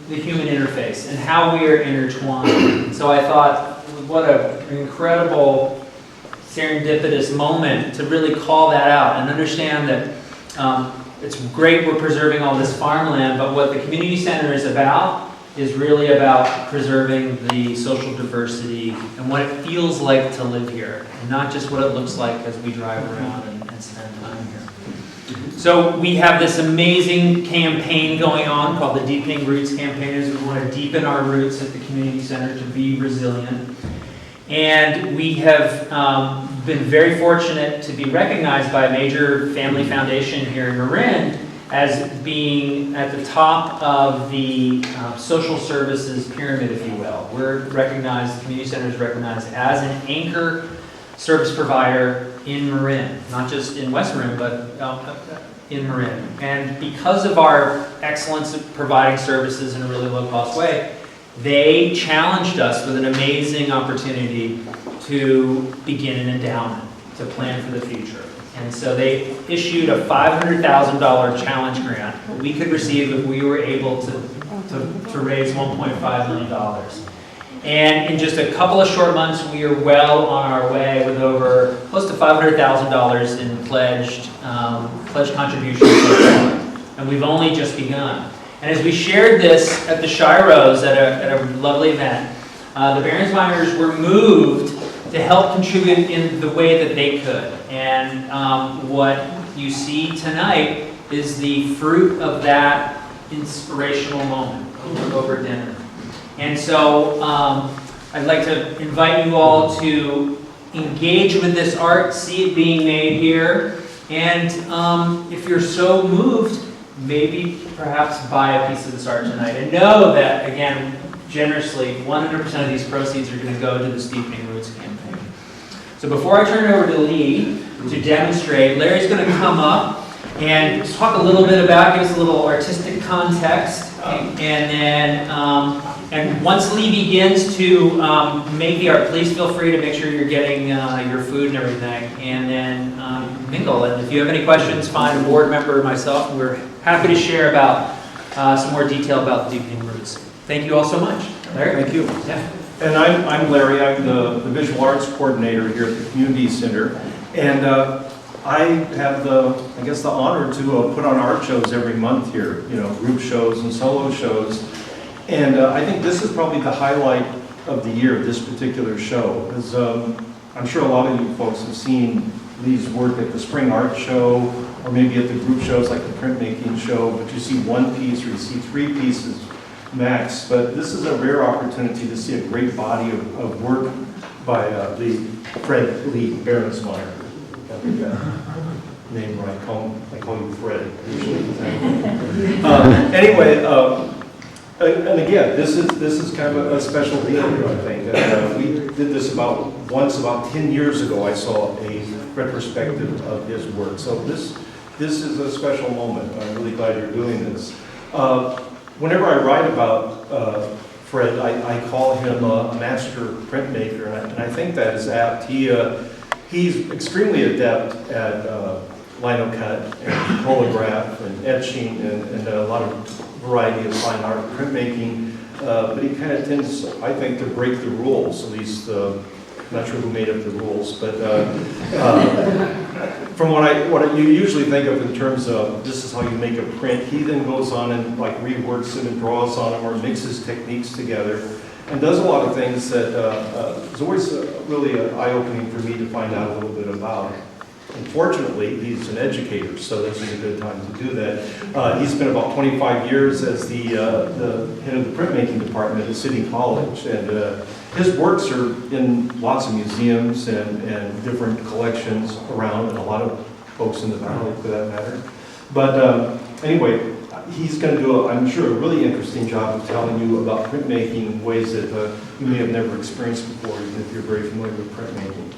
the human interface and how we are intertwined. So I thought, what an incredible serendipitous moment to really call that out and understand that it's great we're preserving all this farmland, but what the community center is about is really about preserving the social diversity and what it feels like to live here, and not just what it looks like as we drive around and spend time here. So we have this amazing campaign going on called the Deepening Roots campaign, as we want to deepen our roots at the community center to be resilient. And we have been very fortunate to be recognized by a major family foundation here in Marin as being at the top of the social services pyramid, if you will. We're recognized, the community center is recognized as an anchor service provider in Marin, not just in West Marin, but in Marin. And because of our excellence at providing services in a really low-cost way, they challenged us with an amazing opportunity to begin an endowment, to plan for the future. And so they issued a $500,000 challenge grant that we could receive if we were able to raise $1.5 million. And in just a couple of short months, we are well on our way with over close to $500,000 in pledged contributions so far. And we've only just begun. And as we shared this at the Shiros at a lovely event, the Berensmeiers were moved to help contribute in the way that they could. And what you see tonight is the fruit of that inspirational moment over dinner. And so I'd like to invite you all to engage with this art, see it being made here, and if you're so moved, maybe perhaps buy a piece of this art tonight. And know that, again, generously, 100% of these proceeds are going to go to the Deepening Roots campaign. So before I turn it over to Lee to demonstrate, Larry's going to come up and talk a little bit about, give us a little artistic context, and then and once Lee begins to make the art, please feel free to make sure you're getting your food and everything, and then mingle. And if you have any questions, find a board member or myself. We're happy to share about some more detail about the Deepening Roots. Thank you all so much. Larry? Thank you. Yeah. And I'm Larry. I'm the visual arts coordinator here at the community center, and I have the honor to put on art shows every month here. You know, group shows and solo shows. And I think this is probably the highlight of the year, this particular show, because I'm sure a lot of you folks have seen Lee's work at the Spring Art Show, or maybe at the group shows like the printmaking show, but you see one piece or you see three pieces max. But this is a rare opportunity to see a great body of work by the Fred Lee Berensmeier. Name right, I call you Fred usually. Anyway. And again, this is kind of a special deal here, I think. We did this about 10 years ago. I saw a retrospective of his work. So this is a special moment. I'm really glad you're doing this. Whenever I write about Fred, I call him a master printmaker, and I think that is apt. He's extremely adept at linocut and holograph and etching and a lot of variety of fine art printmaking, but he kind of tends, I think, to break the rules. At least, I'm not sure who made up the rules, but from what you usually think of in terms of this is how you make a print, he then goes on and like reworks it and draws on them or mixes techniques together and does a lot of things that is always really eye-opening for me to find out a little bit about. Unfortunately, he's an educator, so this is a good time to do that. He spent about 25 years as the head of the printmaking department at City College, and his works are in lots of museums and different collections around, and a lot of folks in the valley for that matter. But anyway, he's going to do, I'm sure, a really interesting job of telling you about printmaking in ways that you may have never experienced before, even if you're very familiar with printmaking.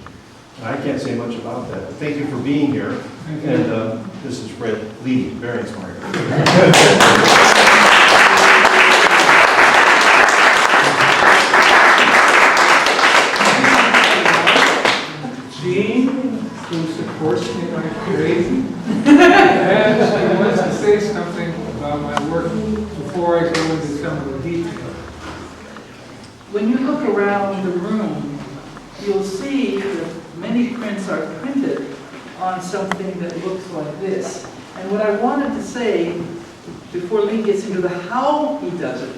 I can't say much about that. Thank you for being here. And this is Fred Lee Berensmeier. Gene, who supports me like crazy. And I wanted to say something about my work before I go into some of the details. When you look around the room, you'll see that many prints are printed on something that looks like this. And what I wanted to say, before Lee gets into the how he does it,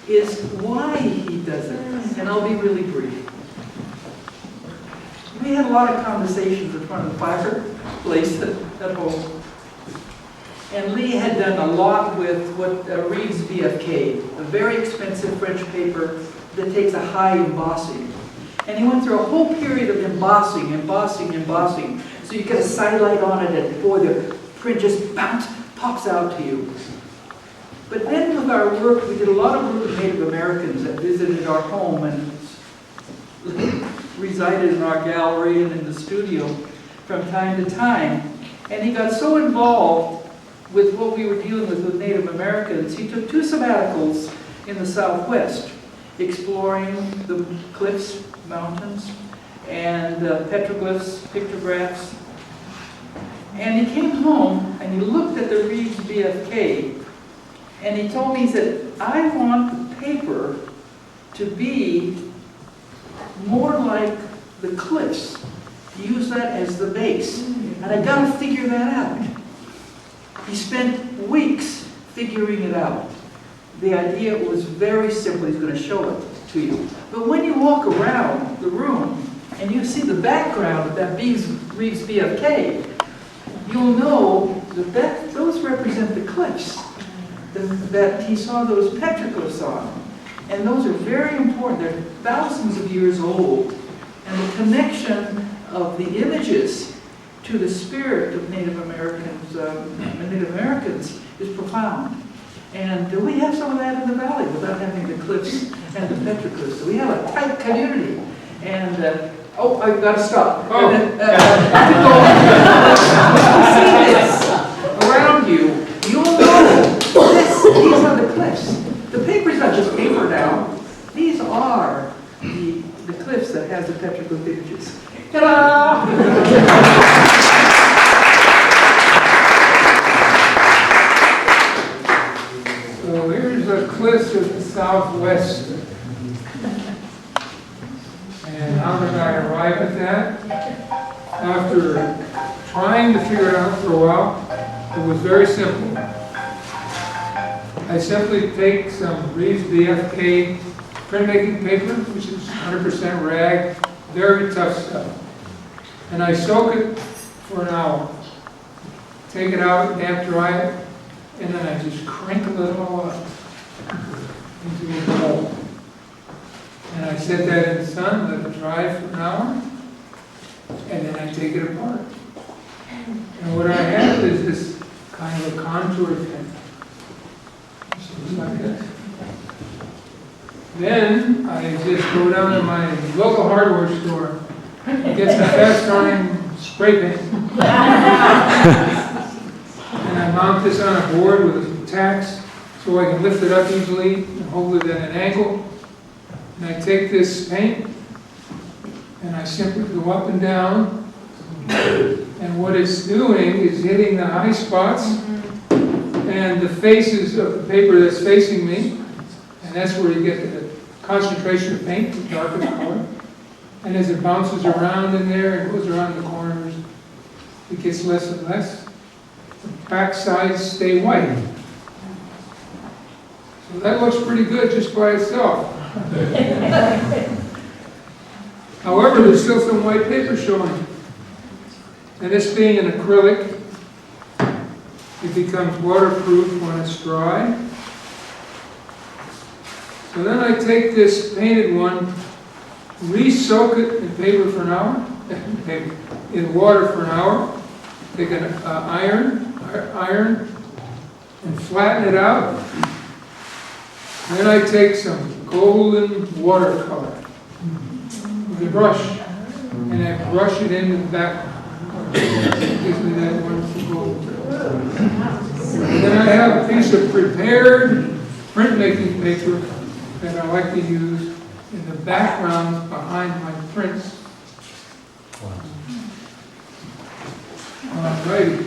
is why he does it. And I'll be really brief. We had a lot of conversations in front of the fireplace at home. And Lee had done a lot with what reads BFK, a very expensive French paper that takes a high embossing. And he went through a whole period of embossing. So you get a sidelight on it, and before the print just pops out to you. But then with our work, we did a lot of work with Native Americans that visited our home and resided in our gallery and in the studio from time to time. And he got so involved with what we were dealing with Native Americans, he took 2 sabbaticals in the Southwest, exploring the cliffs, mountains, and petroglyphs, pictographs. And he came home and he looked at the Reeves BFK, and he told me, he said, I want the paper to be more like the cliffs. Use that as the base. And I got to figure that out. He spent weeks figuring it out. The idea was very simple. He's going to show it to you. But when you walk around the room and you see the background of that Reeves BFK, you'll know that those represent the cliffs that he saw those petroglyphs on. And those are very important. They're thousands of years old. And the connection of the images to the spirit of Native Americans is profound. And we have some of that in the valley without having the cliffs and the petroglyphs. So we have a tight community. And oh, I've got to stop. Oh. You see this around you, you'll know these are the cliffs. The paper's not just paper now. These are the cliffs that has the petroglyph images. Ta-da! So here's the cliffs of the Southwest. And how did I arrive at that? After trying to figure it out for a while, it was very simple. I simply take some Reeves BFK printmaking paper, which is 100% rag, very tough stuff. And I soak it for an hour. Take it out, damp dry it, and then I just crinkle it all up into a bowl. And I set that in the sun, let it dry for an hour, and then I take it apart. And what I have is this kind of a contour thing. Just like this. Then I just go down to my local hardware store and get some fast-drying spray paint. And I mount this on a board with tacks so I can lift it up easily and hold it at an angle. And I take this paint and I simply go up and down. And what it's doing is hitting the high spots and the faces of the paper that's facing me. And that's where you get the concentration of paint, the darkest color. And as it bounces around in there and goes around the corners, it gets less and less. The back sides stay white. So that looks pretty good just by itself. However, there's still some white paper showing. And this being an acrylic, it becomes waterproof when it's dry. So then I take this painted one, re-soak it in paper for an hour, in water for an hour, take an iron, and flatten it out. Then I take some golden watercolor with a brush, and I brush it into the background. Gives me that wonderful gold. And then I have a piece of prepared printmaking paper that I like to use in the background behind my prints. Alrighty.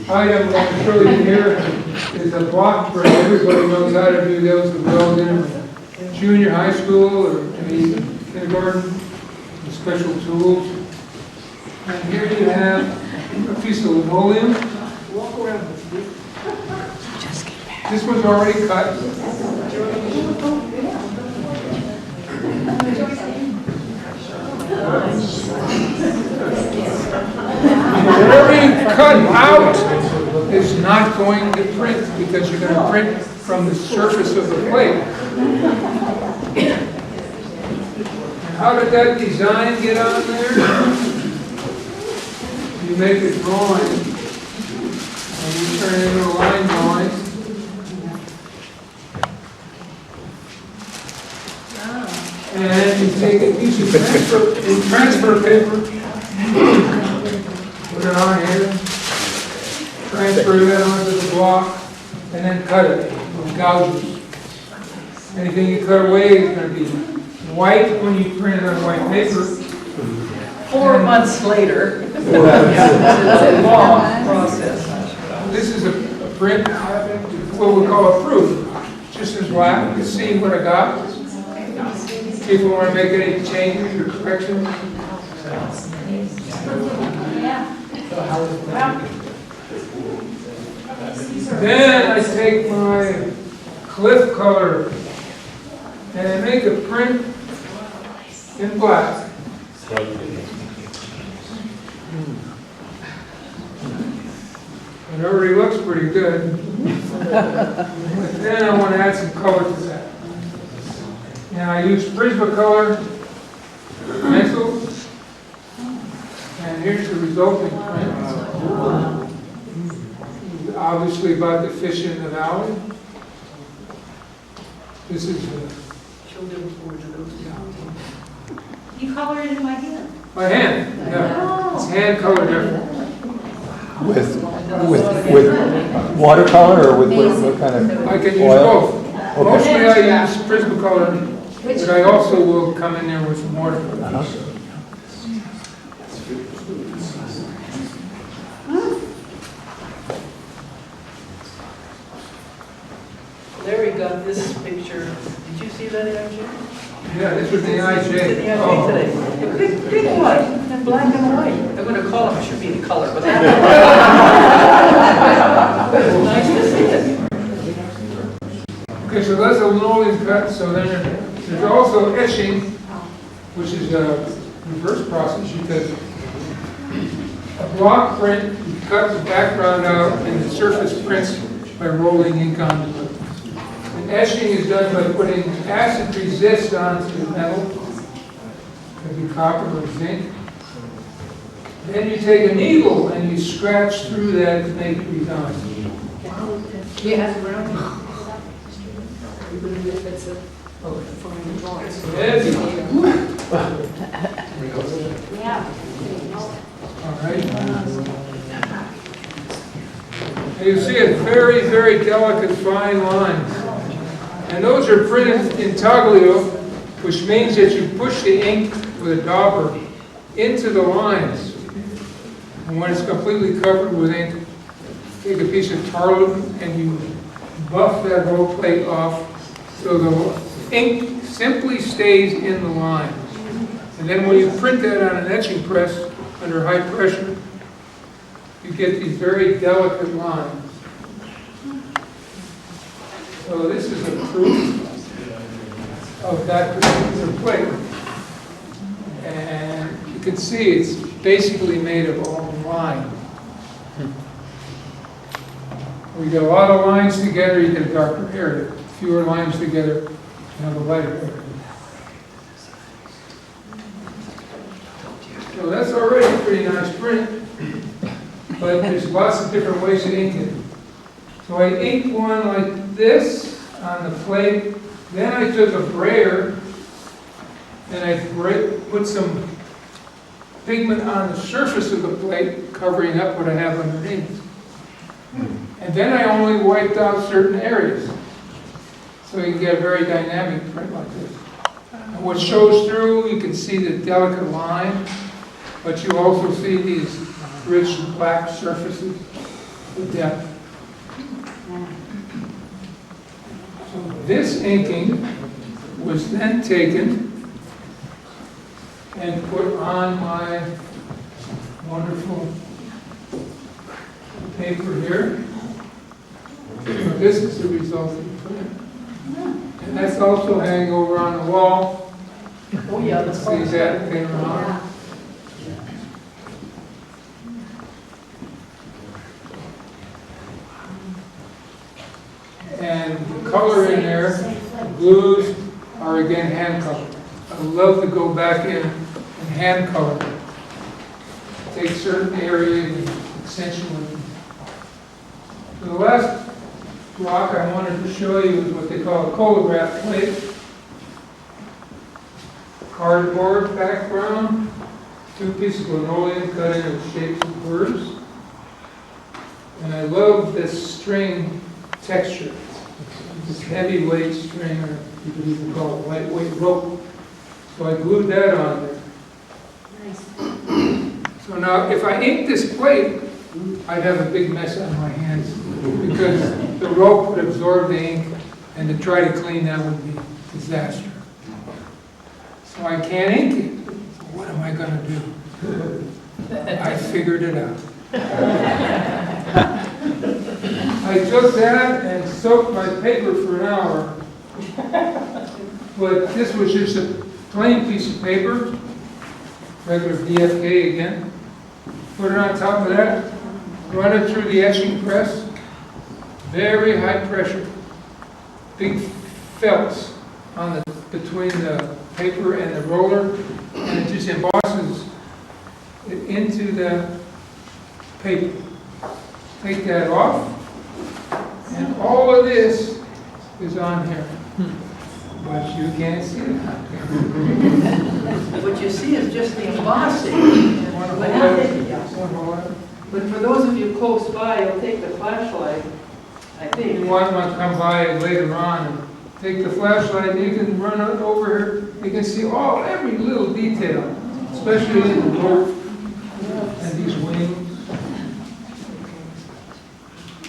item that I'm showing you here is a block print. Everybody knows how to do those, the well in junior high school or maybe kindergarten, with special tools. And here you have a piece of linoleum. Walk around with me. This was already cut. Whatever you cut out is not going to print because you're going to print from the surface of the plate. And how did that design get on there? You make a drawing and you turn it into a line drawing. And you take a piece of transfer paper, put it on here, transfer that onto the block, and then cut it with gouges. Anything you cut away is going to be white when you print it on white paper. 4 months later. It's a long process. This is a print, what we call a proof. Just as black, you can see what I got. People want to make any changes or corrections. Then I take my cliff color and I make a print in black. It already looks pretty good. But then I want to add some color to that. Now I use Prismacolor pencil, and here's the resulting print. Obviously about the fish in the valley. This is You color it in my hand. my hand. Yeah, it's hand colored effort. With watercolor or with what kind of I can use oil? both. Okay. Mostly I use Prismacolor, but I also will come in there with some watercolor. Larry got this picture. Did you see that, IJ? Yeah, this was the IJ. Today. A big one, in black and white. I'm going to call him, it should be in color, but that's nice to see it. Okay, so that's a linoleum cut. So then there's also etching, which is a reverse process. You take a block print, you cut the background out, and the surface prints by rolling ink onto it. And etching is done by putting acid resist onto the metal, could be copper or zinc. Then you take a needle and you scratch through that to make it resign. Heavy. Yeah. All right. And you see a very, very delicate fine lines. And those are printed intaglio, which means that you push the ink with a dauber into the lines. And when it's completely covered with ink, take a piece of tarlatan and you buff that whole plate off so the ink simply stays in the lines. And then when you print that on an etching press under high pressure, you get these very delicate lines. So this is a proof of that particular plate. And you can see it's basically made of all line. We get a lot of lines together, you get a darker area. Fewer lines together, you have a lighter area. So that's already a pretty nice print, but there's lots of different ways to ink it. So I inked one like this on the plate, then I took a brayer and I put some pigment on the surface of the plate, covering up what I have underneath. And then I only wiped out certain areas. So you can get a very dynamic print like this. And what shows through, you can see the delicate line, but you also see these rich black surfaces. the depth. So this inking was then taken and put on my wonderful paper here. So this is the resulting print. And that's also hanging over on the wall. Oh, yeah, that's See that thing around? And the color in there, the blues are again hand colored. I love to go back in and hand color. Take certain areas and accentuate them. So the last block I wanted to show you is what they call a colograph plate. Cardboard background, 2 pieces of linoleum cut into the shapes of birds. And I love this string texture. This heavyweight string, or you could even call it lightweight rope. So I glued that on there. Nice. So now, if I ink this plate, I'd have a big mess on my hands because the rope would absorb the ink, and to try to clean that would be disaster. So I can't ink it. So what am I going to do? I figured it out. I took that and soaked my paper for an hour. But this was just a plain piece of paper, regular DFK again. Put it on top of that, run it through the etching press, very high pressure, big felts on the between the paper and the roller, and it just embosses it into the paper. Take that off, and all of this is on here. But you can't see it. What you see is just the embossing. But for those of you close by, you'll take the flashlight, I You think. want to come by later on and take the flashlight, and you can run it over here. You can see every little detail, especially in the rope and these wings.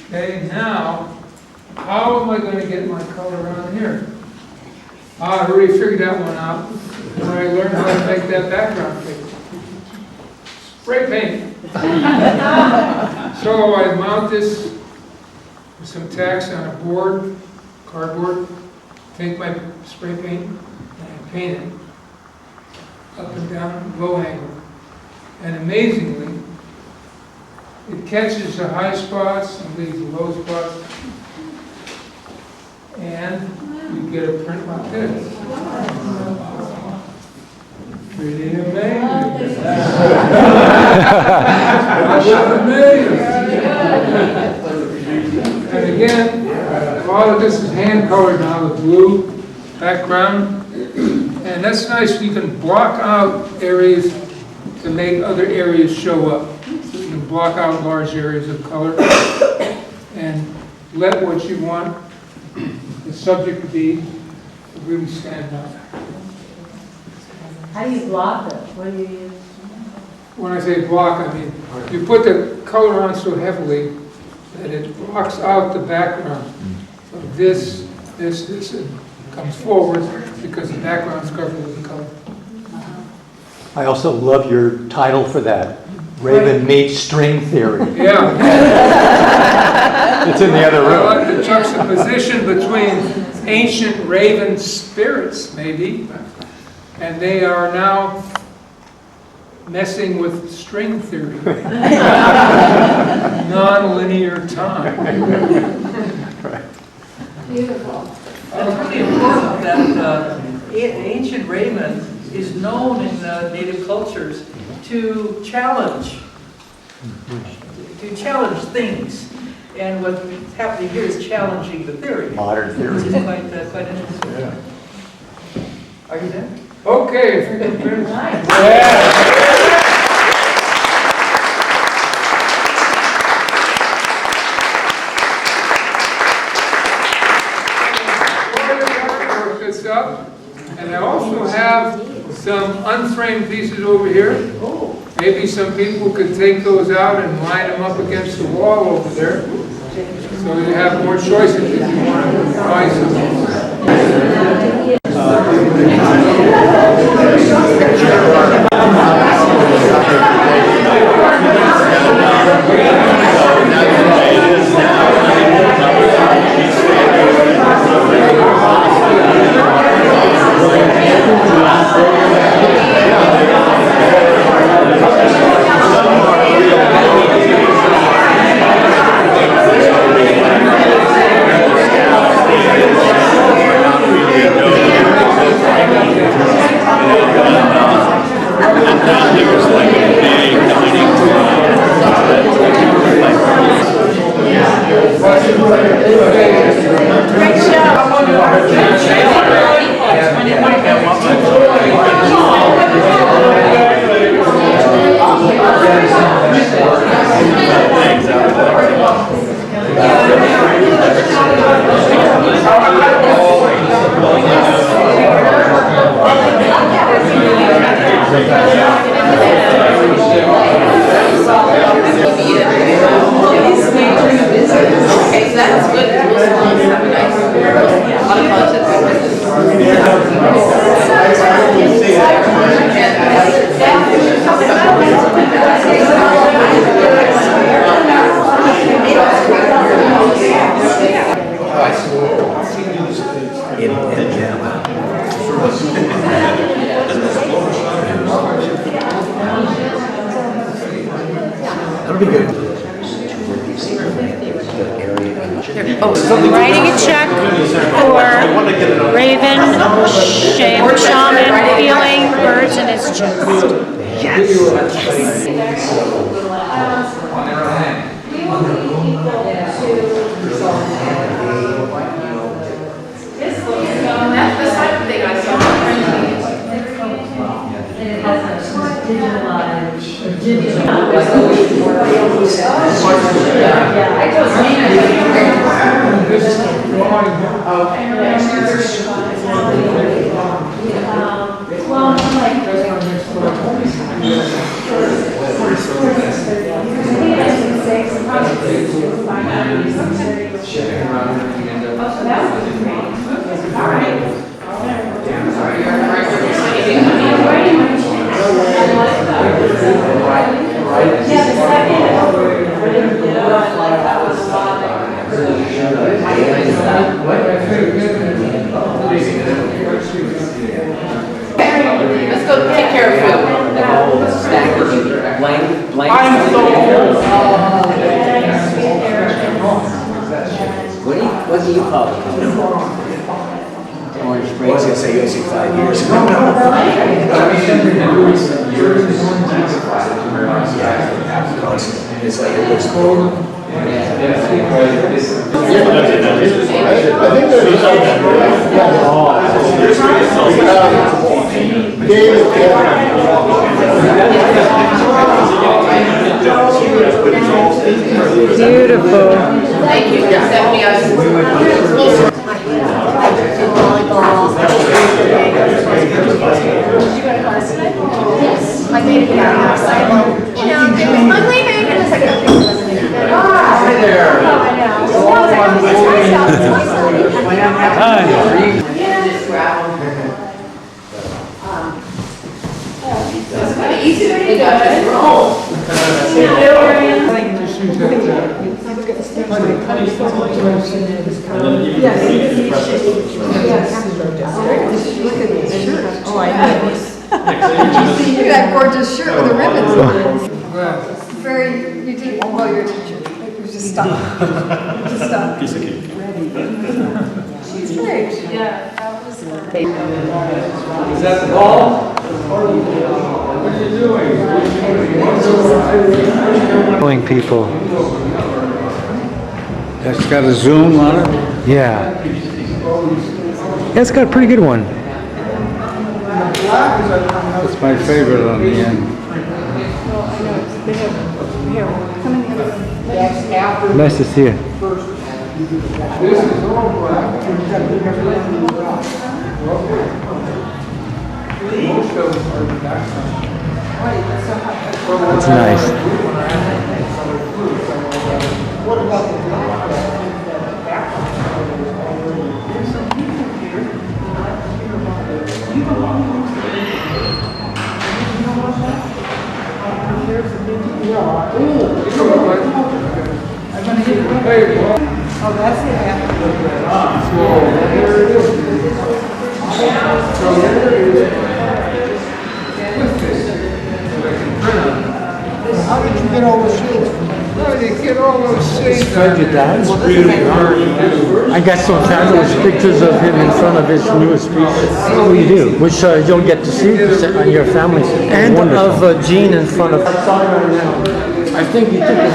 Okay, now, how am I going to get my color on here? I already figured that one out when I learned how to make that background picture. Spray paint. So I mount this with some tacks on a board, cardboard, take my spray paint and I paint it up and down, low angle. And amazingly, it catches the high spots and leaves the low spots. And you get a print like this. Pretty amazing. And again, all of this is hand colored now with blue background. And that's nice, you can block out areas to make other areas show up. So you can block out large areas of color and let what you want the subject to be really stand out. How do you block it? What do you use? When I say block, I mean, you put the color on so heavily that it blocks out the background. So this, and comes forward because the background's covered with the color. I also love your title for that, Raven Meets String Theory. Yeah. It's in the other I room. like the juxtaposition between ancient raven spirits, maybe, and they are now messing with string theory. Non-linear time. Beautiful. It's really important that ancient raven is known in native cultures to challenge things. And what's happening here is challenging the theory. Modern theory. Which is quite interesting. Yeah. Are you there? Okay, fingerprints. Nice. Yeah. Work this up, and I also have some unframed pieces over here. Oh. They maybe some people could take those out and line them up against the wall over there. So you have more choices if you want to buy some. Writing a check for Raven Shaman feeling birds in his chest. Yes. That's the type of thing I saw. Let's go take care of food. What do you call it? Orange Springs. I was going to say you see 5 years. It's like it looks cold. Beautiful. Thank you for sending me us. Yes, my baby got outside. You know, I'm leaving in a second. Hi there. Oh, I know. It's kind of easy to pick up and roll. Look at that gorgeous shirt with the ribbons on it. Very, you did, well, you're a teacher. You just stop. Just stop. Piece of cake. She's great. Yeah, that was Is that the ball? What are you doing? Showing people. That's got a zoom on it? Yeah. Yeah, it's got a pretty good one. It's my favorite on the end. Nice to see you. This is all black. Most of them are the background. It's nice. Oh, that's it. How did you get all those shades? How did you get all those shades? Fred, your dad? I got some fabulous pictures of him in front of his newest piece. Oh, you do? Which you'll get to see on your family. And of Gene in front of... I think he took his...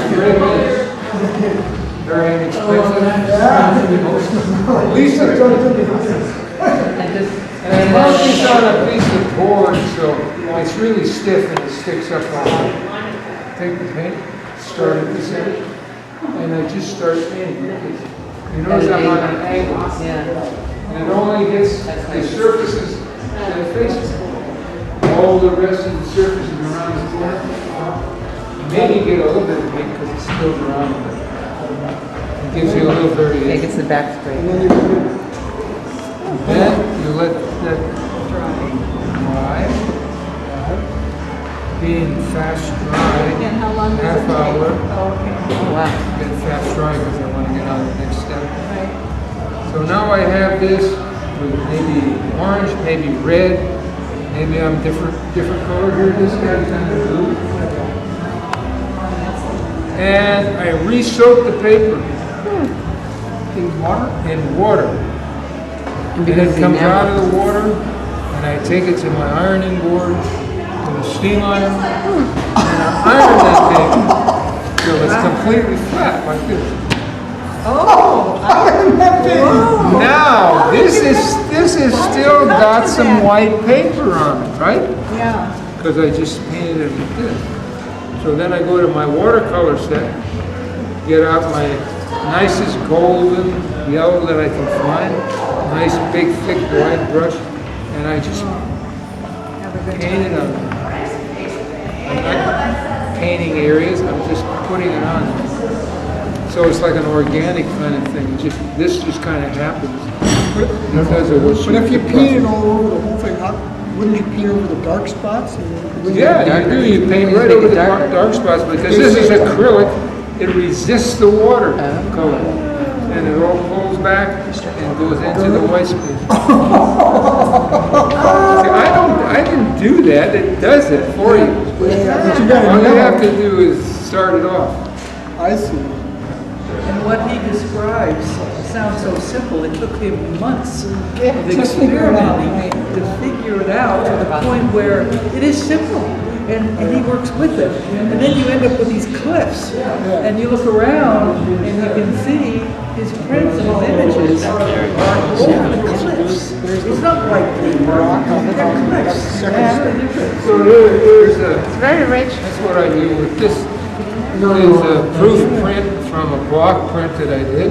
Very inexpensive. Lisa, and mark this on a piece of board, so it's really stiff and it sticks up on it. Take the paint, start at this end, and I just start painting. You notice I'm on an angle. And it only hits the surfaces that it faces. All the rest of the surfaces around the corner. Maybe get a little bit of paint because it's still around. It gives you a little variation. It gets the back straight. Then you let that dry. Being fast dry, And how long does it take? half hour. Oh, wow. Get fast dry because I want to get on the next step. So now I have this with maybe orange, maybe red, maybe I'm different color here. This guy's kind of blue. And I re-soak the paper in water. And it comes out of the water, and I take it to my ironing board, to the steam iron, and I iron that paper till it's completely flat, like this. Oh, Now, this is still got some white paper on it, right? yeah. Because I just painted it with this. So then I go to my watercolor set, get out my nicest golden yellow that I can find, nice big thick white brush, and I just paint it on. I'm not painting areas, I'm just putting it on. So it's like an organic kind of thing. This just kind of happens because of what. But if you paint it all over the whole thing, wouldn't you paint over the dark spots? Yeah, you do. You paint right over the dark spots because this is acrylic. It resists the water color, and it all pulls back and goes into the white space. See, I didn't do that. It does it for you. All you have to do is start it off. I see. And what he describes sounds so simple. It took him months of Just figure it out. experimenting to figure it out to the point where it is simple. And he works with it. And then you end up with these cliffs. And you look around and you can see his prints and his images are over the cliffs. It's not white paper. They're cliffs. So here's It's very rich. that's what I do with this. Is a proof print from a block print that I did.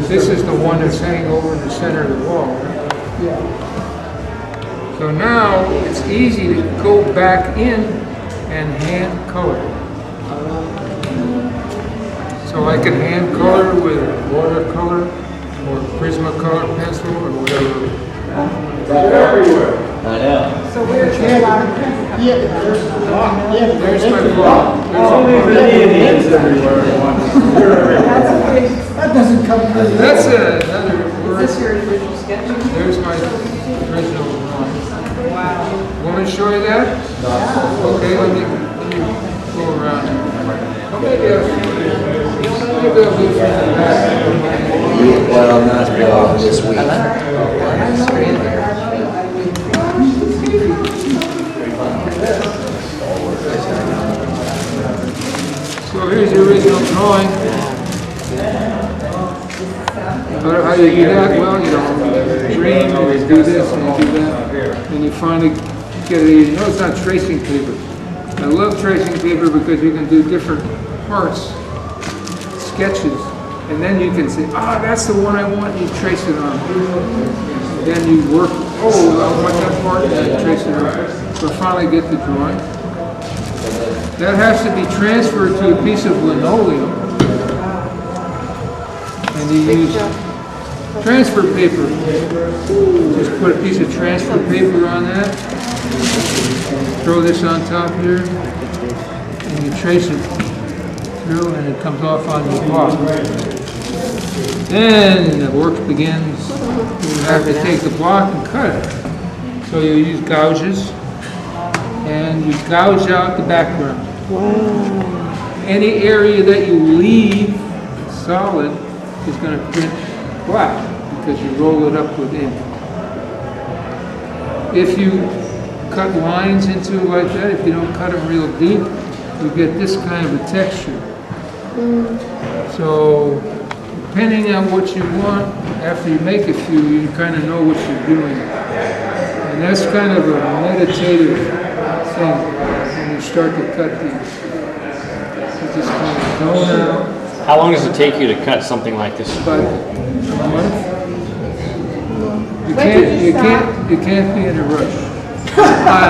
This is the one that's hanging over in the center of the wall. So now it's easy to go back in and hand color. So I can hand color with watercolor or Prismacolor pencil or whatever. They're everywhere. I know. So where's your lot of prints? There's my block. That doesn't come with That's another word. Is this your original sketch? There's my original drawing. Wow. Want me to show you that? Okay, let me go around. Maybe I'll do it from the back. Well, I'm not off this week. So here's the original drawing. How do you do that? Well, you know, dream, you do this and you do that, and you finally get it. You know, it's not tracing paper. I love tracing paper because you can do different parts, sketches, and then you can say, that's the one I want, and you trace it on. Then you work, I want that part, and you trace it on. So finally get the drawing. that has to be transferred to a piece of linoleum. And you use transfer paper. Just put a piece of transfer paper on that. Throw this on top here. And you trace it through and it comes off on your block. Then the work begins. You have to take the block and cut it. So you use gouges and you gouge out the background. Any area that you leave solid is going to print black because you roll it up with ink. If you cut lines into it like that, if you don't cut them real deep, you get this kind of a texture. So depending on what you want, after you make a few, you kind of know what you're doing. And that's kind of a meditative thing when you start to cut these. You just kind of zone out. How long does it take you to cut something like this? About a month. You can't be in a rush. On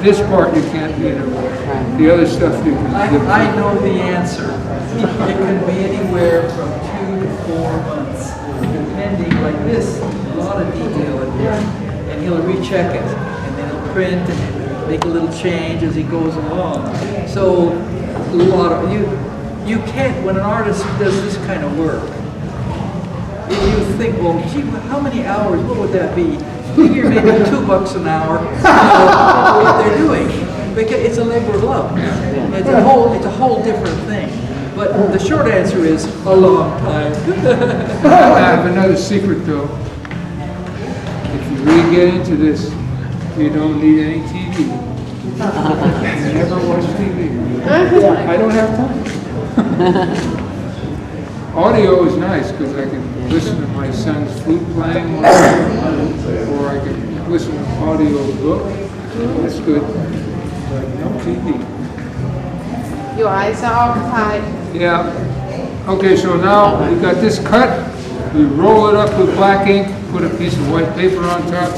this part you can't be in a rush. The other stuff you can. I know the answer. It can be anywhere from 2 to 4 months, depending like this. A lot of detail in here, and he'll recheck it, and then he'll print and make a little change as he goes along. So a lot of you can't, when an artist does this kind of work, if you think, well, gee, how many hours? What would that be? Figure maybe $2 an hour. What they're doing, because it's a labor of love. It's a whole different thing. But the short answer is a long time. I have another secret though. If you really get into this, you don't need any TV. You never watch TV. I don't have time. Audio is nice because I can listen to my son's flute playing, or I can listen to audio book. That's good. But no TV. Your eyes are occupied. Yeah. Okay, so now we got this cut. We roll it up with black ink, put a piece of white paper on top,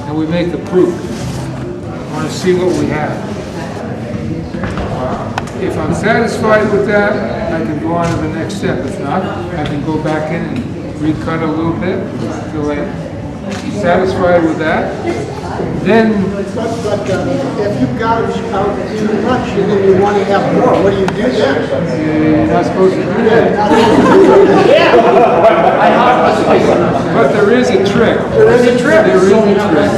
and we make the proof. I want to see what we have. If I'm satisfied with that, I can go on to the next step. If not, I can go back in and recut a little bit until I'm satisfied with that. Then, But if you gouge out too much and then you want to have more, what do you do then? you're not supposed to do that. But there is a trick. There is a trick. There is a trick.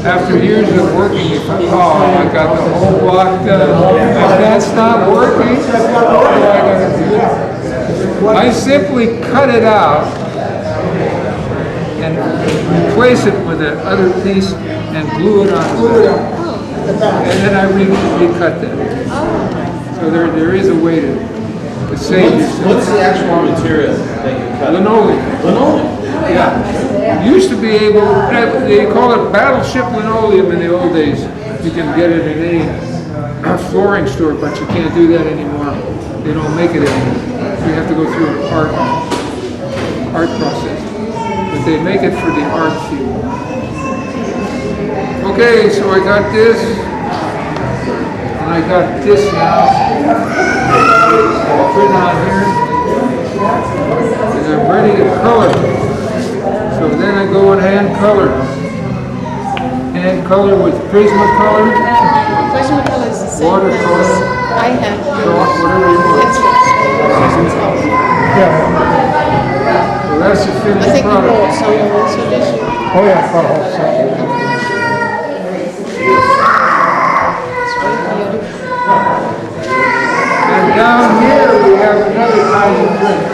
After years of working, you find, oh, I got the whole block done. If that's not working, what do I gotta do? I simply cut it out and replace it with that other piece and glue it on. And then I recut that. So there is a way to save yourself. What's the actual material that you cut? Linoleum. Linoleum? Yeah. You used to be able, they call it battleship linoleum in the old days. You can get it in any flooring store, but you can't do that anymore. They don't make it anymore. You have to go through an art process. But they make it for the art field. Okay, so I got this, and I got this now. I'll put it on here, and I'm ready to color. So then I go and hand color. Hand color with Prismacolor, Prismacolor is the same watercolor, as I have. chalk, whatever you want. So that's the I finished think you bought product. some of this edition. Oh yeah, It's very beautiful. and down here we have another kind of print.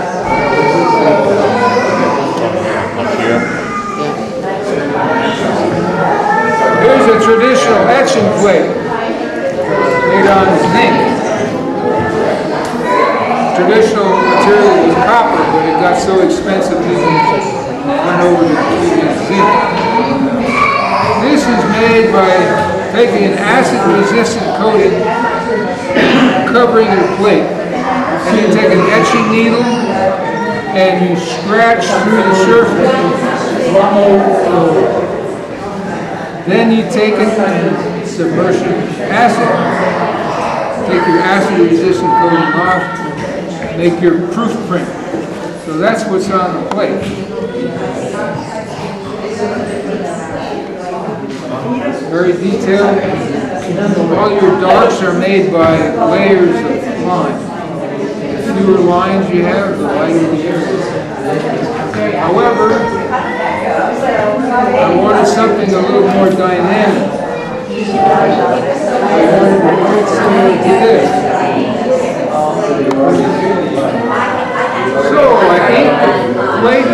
Here's a traditional etching plate made on zinc. Traditional material was copper, but it got so expensive people went over to zinc. This is made by taking an acid-resistant coating, covering your plate. And you take an etching needle and you scratch through the surface. Then you take it and submersion acid. Take your acid resistant coating off, make your proof print. So that's what's on the plate. Very detailed. All your darks are made by layers of line. The fewer lines you have, the lighter the area. However, I wanted something a little more dynamic. I wanted to print similar to this. So I inked the plate,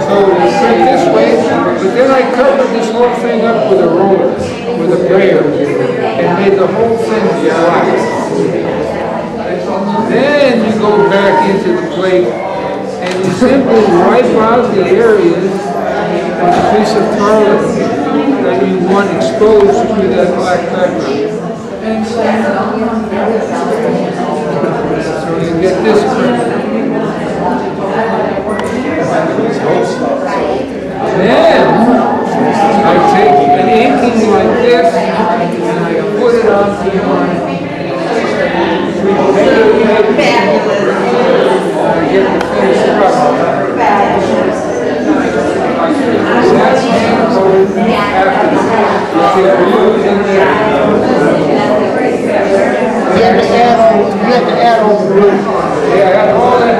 so it would print this way, but then I covered this whole thing up with a roller, with a brayer, and made the whole thing black. Then you go back into the plate, and you simply wipe out the areas with a piece of tarlatan that you want exposed to that black background. So you get this print. Then I take an inking like this and I put it onto my paper. I get the finished product. That's hand-colored after the blue in there. You had to add all the blue. Yeah, I had all that.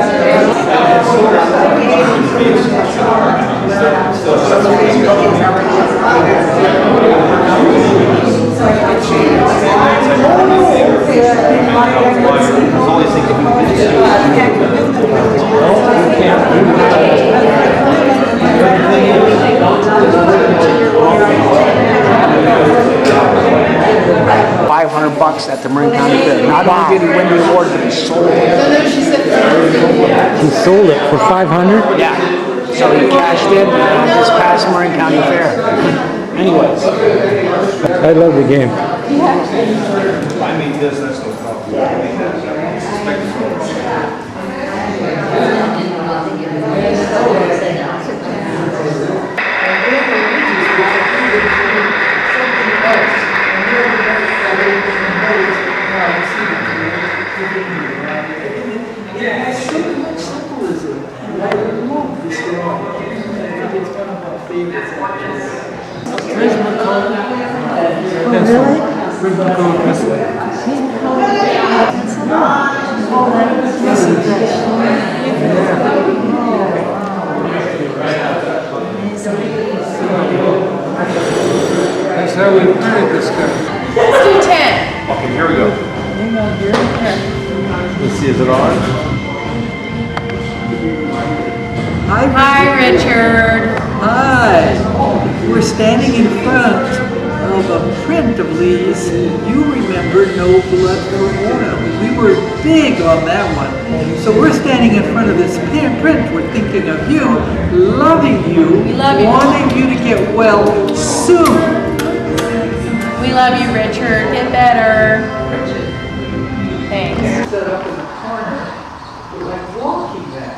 $500 at the Marin County Fair. Not only did he win the award, but he sold it. He sold it for 500? Yeah. So he cashed in this past Marin County Fair. Anyways. I love the game. I made this, that's no problem. I made that. Yeah, it's so much symbolism. I love this drawing. I think it's one of my favorites. Prismacolor pencil. Prismacolor pencil. That's how we printed this guy. Let's do 10. Okay, here we go. Let's see, is it on? Hi, Richard. Hi. We're standing in front of a print of Lee's. You remember No Blood for Oil. We were big on that one. So we're standing in front of this print. We're thinking of you, loving you, We love you. wanting you to get well soon. We love you, Richard. Get better. Thanks. Set up in the corner, we're like walking that.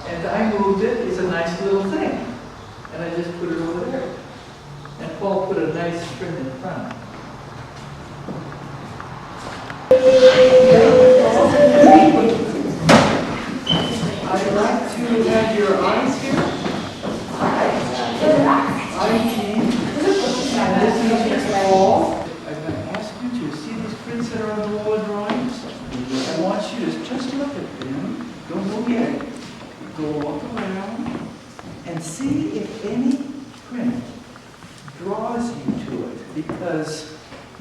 And I moved it, it's a nice little thing. And I just put it over there. And Paul put a nice print in front. I'd like to have your eyes here. And this is Paul. I'm going to ask you to see these prints that are on the wall of drawings. I want you to just look at them. Don't move yet. Go walk around and see if any print draws you to it. Because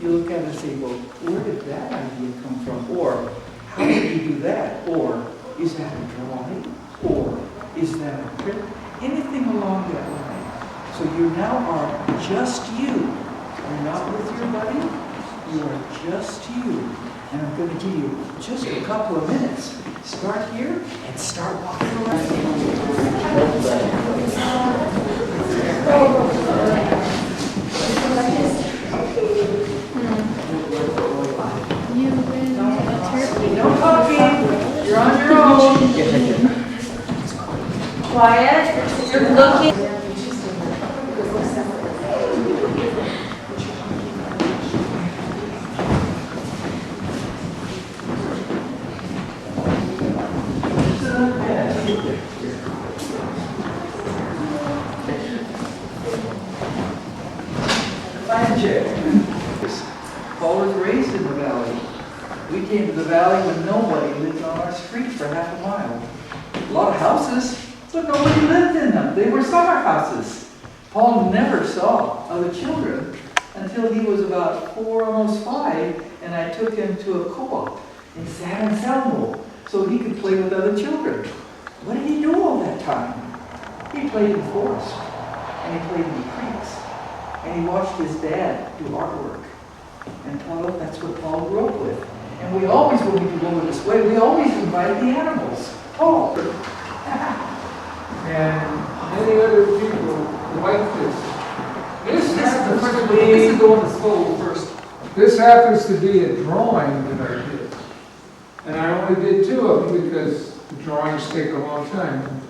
you look at it and say, well, where did that idea come from? Or how did you do that? Or is that a drawing? Or is that a print? Anything along that line. So you now are just you. You're not with your buddy. You are just you. And I'm going to give you just a couple of minutes. Start here and start walking around. No talking. You're on your own. Quiet. You're looking. Paul was raised in the valley. We came to the valley when nobody lived on our street for half a mile. A lot of houses, but nobody lived in them. They were summer houses. Paul never saw other children until he was about 4, almost 5, and I took him to a co-op in San Anselmo so he could play with other children. What did he do all that time? He played in the forest, and he played in the creeks, and he watched his dad do artwork. And that's what Paul grew up with. And we always, when we go this way, we always invite the animals. Paul. And many other people like this. This happens to be, This is the one that's full first. this happens to be a drawing that I did. And I only did 2 of them because the drawings take a long time.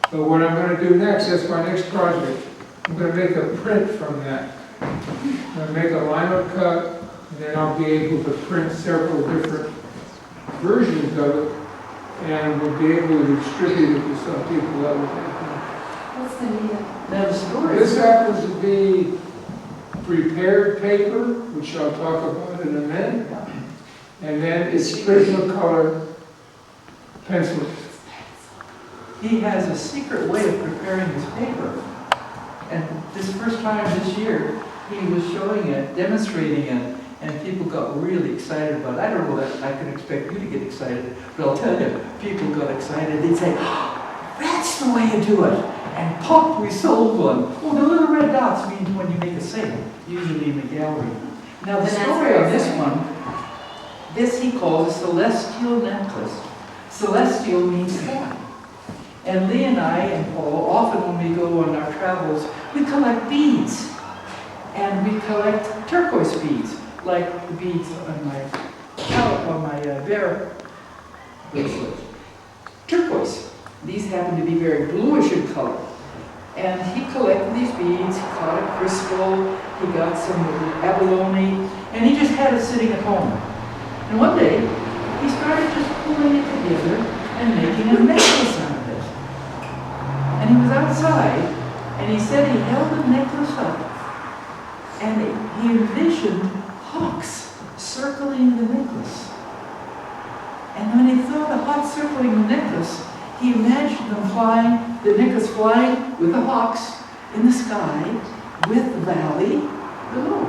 But what I'm going to do next, that's my next project. I'm going to make a print from that. I'm going to make a lino cut, and then I'll be able to print several different versions of it, and we'll be able to distribute it to some people that would like What's the name? Now the story. This happens to be prepared paper, which I'll talk about in a minute, and then it's Prismacolor pencil. He has a secret way of preparing his paper. And this first time this year, he was showing it, demonstrating it, and people got really excited about it. I don't know that I can expect you to get excited, but I'll tell you, people got excited. They'd say, oh, that's the way to do it. And pop, we sold one. Oh, the little red dots means when you make a sale, usually in the gallery. Now the story on this one, this he calls a celestial necklace. Celestial means heaven. And Lee and I and Paul, often when we go on our travels, we collect beads. And we collect turquoise beads, like the beads on my bear bracelet. Turquoise. These happen to be very bluish in color. And he collected these beads, he caught a crystal, he got some abalone, and he just had it sitting at home. And one day, he started just pulling it together and making a necklace out of it. And he was outside, and he said he held the necklace up, and he envisioned hawks circling the necklace. And when he saw the hawks circling the necklace, he imagined them flying, the necklace flying with the hawks in the sky, with the valley below.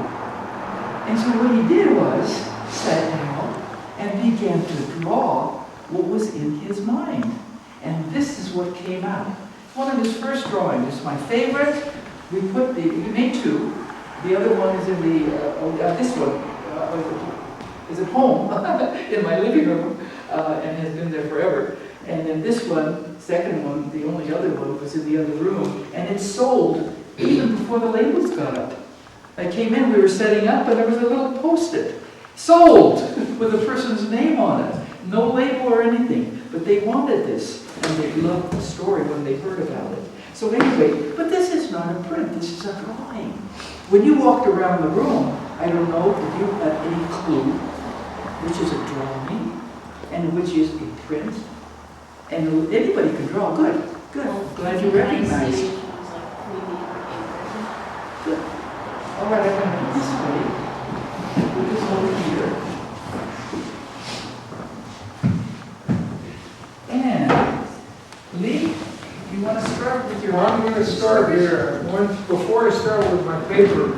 And so what he did was, sat down and began to draw what was in his mind. And this is what came out. One of his first drawings is my favorite. We made 2. The other one is in this one is at home in my living room and has been there forever. And then this one, second one, the only other one was in the other room, and it sold even before the labels got up. I came in, we were setting up, and there was a little post-it. Sold! With a person's name on it. No label or anything. But they wanted this, and they loved the story when they heard about it. So anyway, but this is not a print, this is a drawing. When you walked around the room, I don't know if you had any clue which is a drawing and which is a print. And anybody can draw. Good, good. Glad you recognized. Good. All right, I'm going to put this way. Put this over here. And Lee, you want to start with your... Well, I'm going to start here. Before I start with my paper,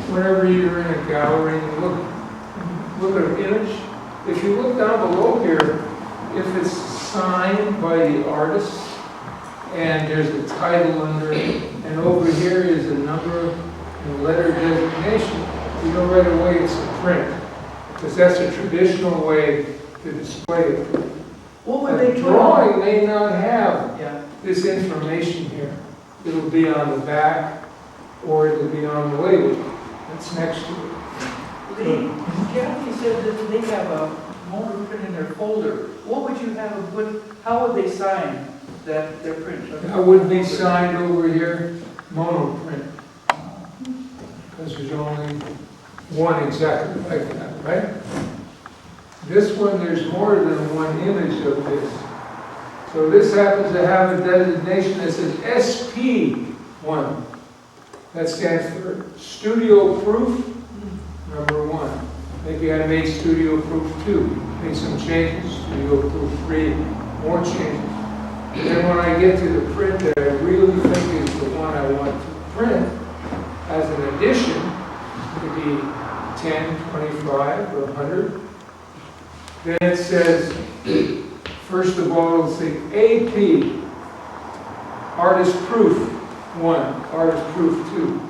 whenever you're in a gallery and look at an image, if you look down below here, if it's signed by the artist and there's a title under it, and over here is a number and letter designation, you know right away it's a print, because that's a traditional way to display it. What would they A drawing may not have this information here. It'll be on the back, or it'll be on the label that's next to it. Lee, Kathy said that they have a motor print in their folder. What would you have, how would they sign their print? That would be signed over here, monoprint, because there's only one exactly like that, right? This one, there's more than one image of this. So this happens to have a designation that says SP1. That stands for Studio Proof maybe I made Studio Proof 2, made some changes, Studio Proof 3, more changes. And then when I get to the print that I really think is the one I want to print as an addition, maybe 10, 25, or 100, then it says, first of all, it'll say AP, Artist Proof 1, Artist Proof 2.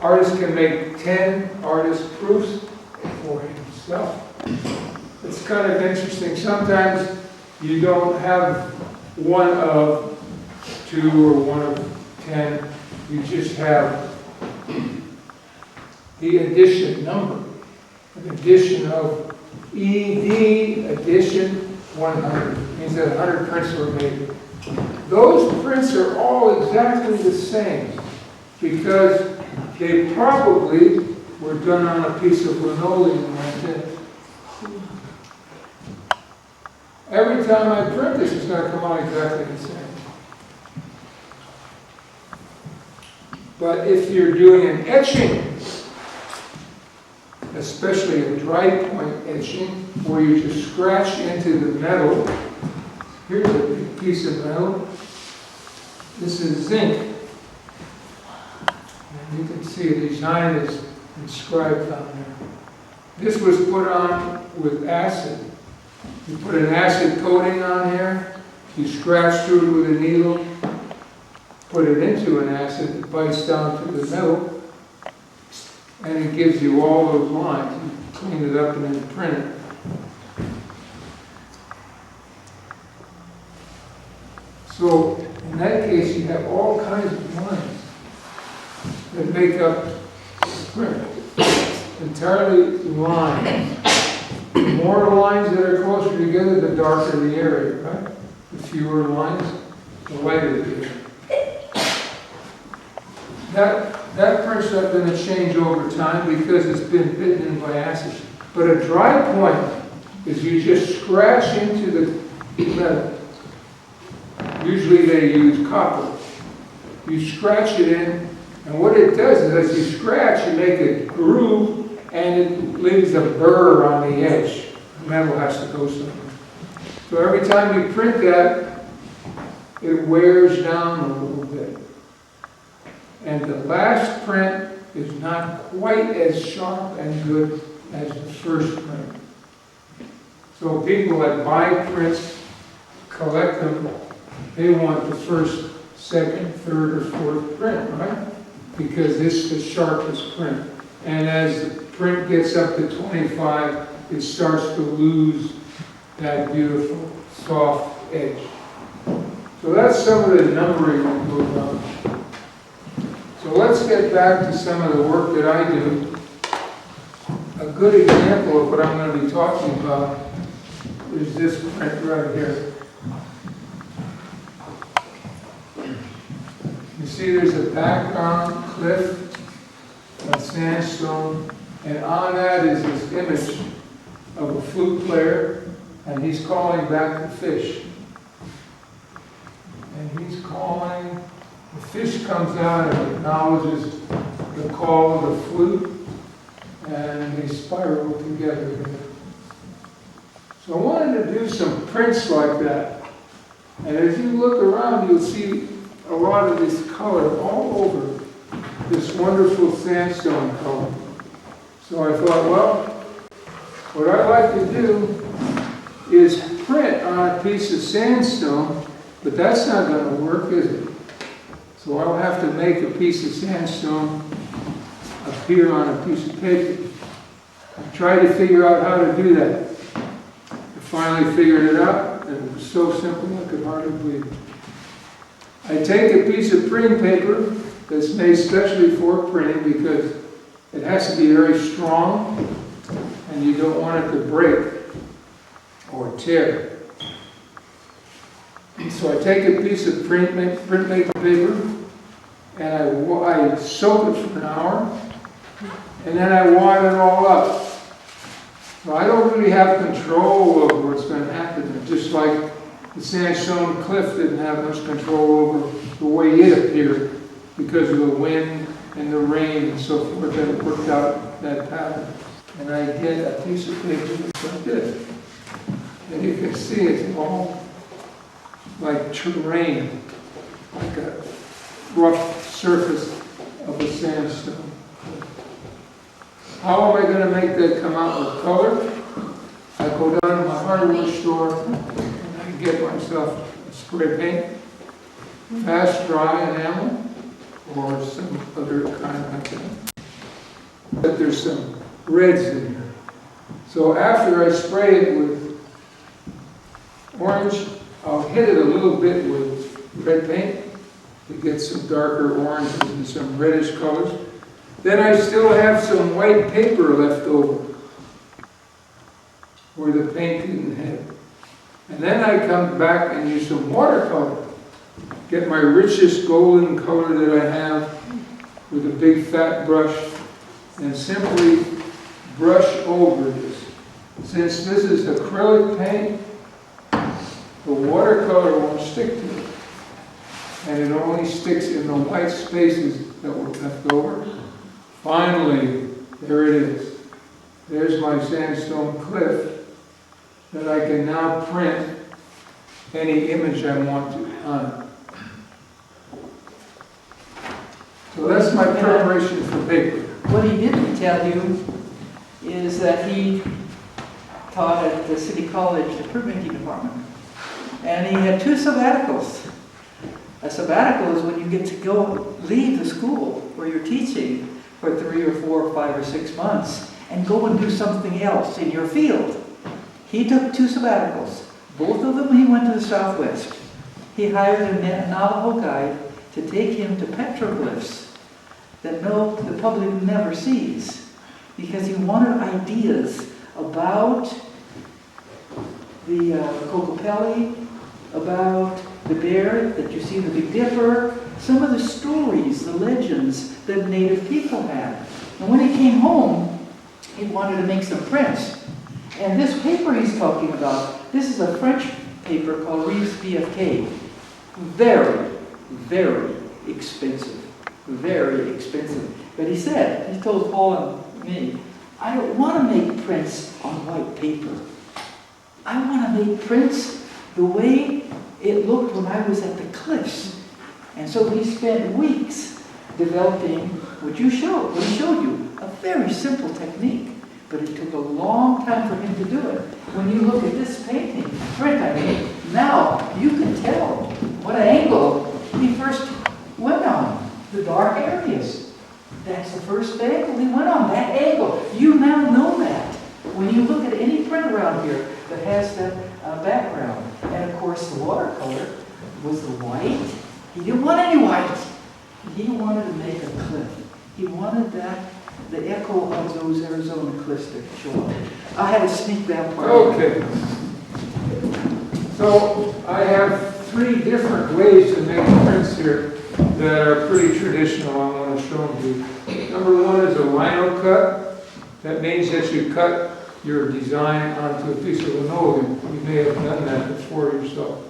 Artist can make 10 artist proofs for himself. It's kind of interesting. Sometimes you don't have one of 2 or one of 10. You just have the addition number. An addition of ED addition 100. Means that 100 prints were made. Those prints are all exactly the same because they probably were done on a piece of linoleum like this. Every time I print this, it's going to come out exactly the same. But if you're doing an etching, especially a dry point etching, where you just scratch into the metal, here's a big piece of metal. This is zinc. And you can see the design is inscribed on there. This was put on with acid. You put an acid coating on here, you scratch through it with a needle, put it into an acid, it bites down to the metal, and it gives you all those lines. You clean it up and then print it. So in that case, you have all kinds of lines that make up the print. Entirely lines. The more lines that are closer together, the darker the area, right? The fewer lines, the lighter the area. That print's not going to change over time because it's been bitten in by acid. But a dry point is you just scratch into the metal. Usually they use copper. You scratch it in, and what it does is as you scratch, you make a groove, and it leaves a burr on the edge. The metal has to go somewhere. So every time you print that, it wears down a little bit. And the last print is not quite as sharp and good as the first print. So people that buy prints, collect them, they want the first, second, third, or fourth print, right? Because this is the sharpest print. And as the print gets up to 25, it starts to lose that beautiful, soft edge. So that's some of the numbering that goes on. So let's get back to some of the work that I do. A good example of what I'm going to be talking about is this print right here. You see there's a background cliff of sandstone, and on that is this image of a flute player, and he's calling back the fish. And he's calling, the fish comes out and acknowledges the call of the flute, and they spiral together. So I wanted to do some prints like that. And as you look around, you'll see a lot of this color all over this wonderful sandstone color. So I thought, well, what I'd like to do is print on a piece of sandstone, but that's not going to work, is it? So I'll have to make a piece of sandstone appear on a piece of paper. I tried to figure out how to do that. I finally figured it out, and it was so simple I could hardly believe it. I take a piece of printing paper that's made specially for printing because it has to be very strong and you don't want it to break or tear. So I take a piece of print maker paper and I soak it for an hour and then I wad it all up. So I don't really have control over what's going to happen. Just like the sandstone cliff didn't have much control over the way it appeared because of the wind and the rain and so forth that it worked out that pattern. and I get a piece of paper like this. And you can see it's all like terrain, like a rough surface of a sandstone. How am I going to make that come out with color? I go down to my hardware store and I get myself a spray paint, fast dry enamel, or some other kind like that. But there's some reds in here. So after I spray it with orange, I'll hit it a little bit with red paint to get some darker oranges and some reddish colors. Then I still have some white paper left over where the paint didn't hit. And then I come back and use some watercolor. Get my richest golden color that I have with a big fat brush and simply brush over this. Since this is acrylic paint, the watercolor won't stick to it. And it only sticks in the white spaces that were left over. Finally, there it is. There's my sandstone cliff that I can now print any image I want to on. So that's my preparation for paper. What he didn't tell you is that he taught at the City College, the printmaking department. And he had 2 sabbaticals. A sabbatical is when you get to go leave the school where you're teaching for 3 or 4 or 5 or 6 months and go and do something else in your field. He took 2 sabbaticals. Both of them he went to the Southwest. He hired a Navajo guide to take him to petroglyphs that the public never sees, because he wanted ideas about the Kokopelli, about the bear that you see in the Big Dipper, some of the stories, the legends that Native people had. And when he came home, he wanted to make some prints. And this paper he's talking about, this is a French paper called Reeves BFK. Very, very expensive. Very expensive. But he said, he told Paul and me, I don't want to make prints on white paper. I want to make prints the way it looked when I was at the cliffs. And so he spent weeks developing what he showed you, a very simple technique. But it took a long time for him to do it. When you look at this painting, now you can tell what angle he first went on. The dark areas. That's the first angle he went on, that angle. You now know that. When you look at any print around here that has that background. And of course the watercolor was the white. He didn't want any white. He wanted to make a cliff. He wanted the echo of those Arizona cliffs to show up. I had to sneak that part. Okay. So I have 3 different ways to make prints here that are pretty traditional. I want to show them to you. Number 1 is a lino cut. That means that you cut your design onto a piece of linoleum. You may have done that before yourself.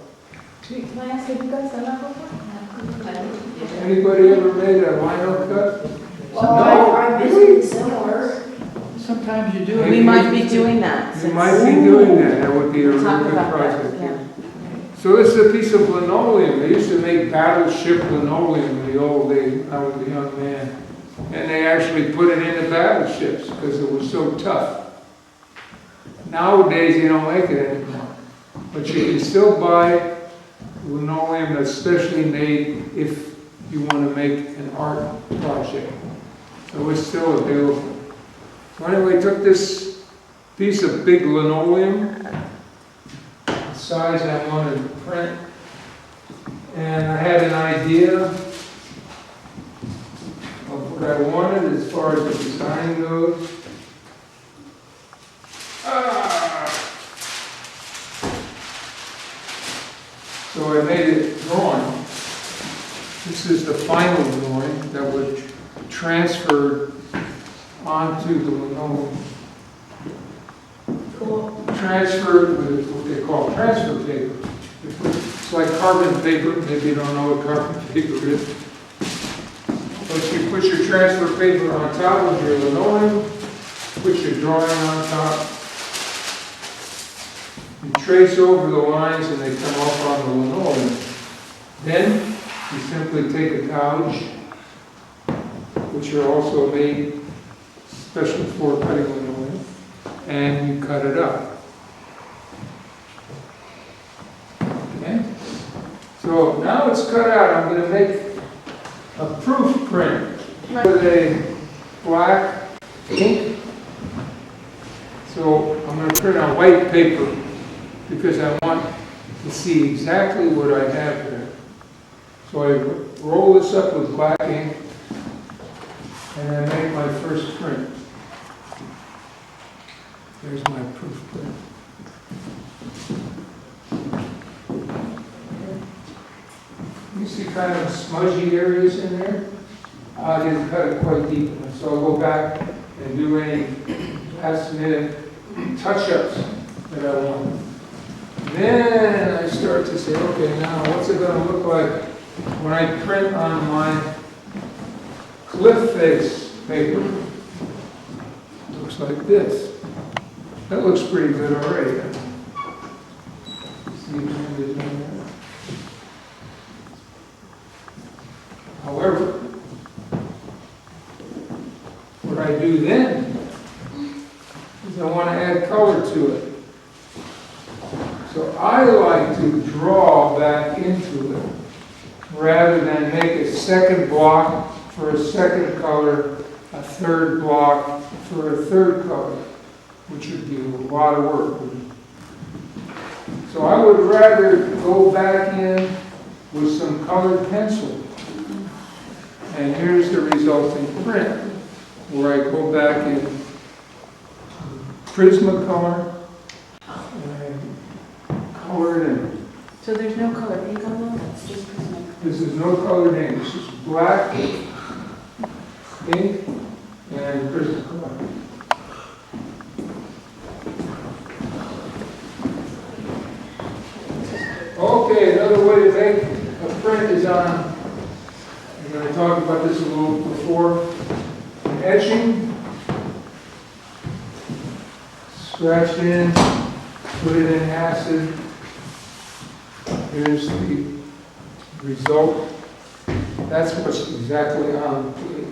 Can I ask if you guys done that before? Anybody ever made a lino cut? Well, I've visited similar. Sometimes you do. We might be doing that. You might be doing that. That would be a really Talk good about that, project. yeah. So this is a piece of linoleum. They used to make battleship linoleum in the old days when I was a young man. And they actually put it into battleships because it was so tough. Nowadays, you don't make it anymore. But you can still buy linoleum that's specially made if you want to make an art project. So it's still available. So anyway, I took this piece of big linoleum, the size I wanted to print, and I had an idea of what I wanted as far as the design goes. So I made it drawing. This is the final drawing that would transfer onto the linoleum. Transferred with what they call transfer paper. It's like carbon paper. Maybe you don't know what carbon paper is. But you put your transfer paper on top of your linoleum, put your drawing on top. You trace over the lines and they come up on the linoleum. Then you simply take a gouge, which are also made special for cutting linoleum, and you cut it up. Okay? So now it's cut out. I'm going to make a proof print with a black ink. So I'm going to print on white paper because I want to see exactly what I have there. So I roll this up with black ink and I make my first print. There's my proof print. You see kind of smudgy areas in there? I didn't cut it quite deep enough, so I'll go back and do any last minute touch-ups that I want. Then I start to say, okay, now what's it going to look like when I print on my cliff face paper? It looks like this. That looks pretty good already. See the image on there? However, what I do then is I want to add color to it. So I like to draw back into it rather than make a second block for a second color, a third block for a third color, which would be a lot of work. So I would rather go back in with some colored pencil. And here's the resulting print, where I go back in Prismacolor and color it in. So there's no color ink on that? That's just Prismacolor. This is no colored ink. This is black ink and Prismacolor. Okay, another way to make a print is on, I'm going to talk about this a little before, an etching. Scratch in, put it in acid. Here's the result. That's what's exactly on the plate.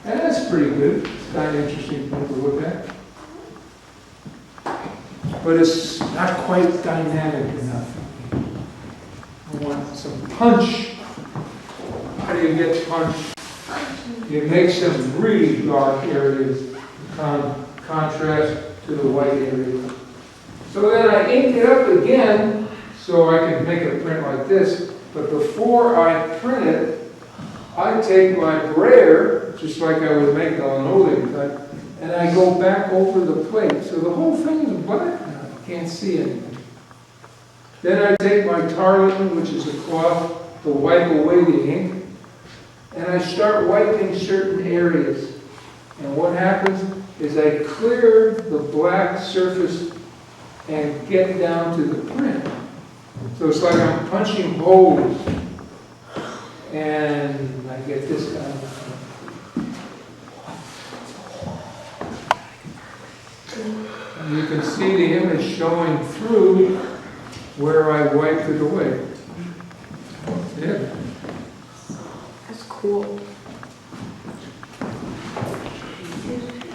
And that's pretty good. It's kind of interesting to look at. But it's not quite dynamic enough. I want some punch. How do you get punch? You make some really dark areas contrast to the white area. So then I ink it up again so I can make a print like this. But before I print it, I take my brayer, just like I would make a linoleum cut, and I go back over the plate. So the whole thing is black now. I can't see anything. Then I take my tarlatan, which is a cloth, to wipe away the ink, and I start wiping certain areas. And what happens is I clear the black surface and get down to the print. So it's like I'm punching holes, and I get this kind of thing. And you can see the image showing through where I wiped it away. Yeah. That's cool.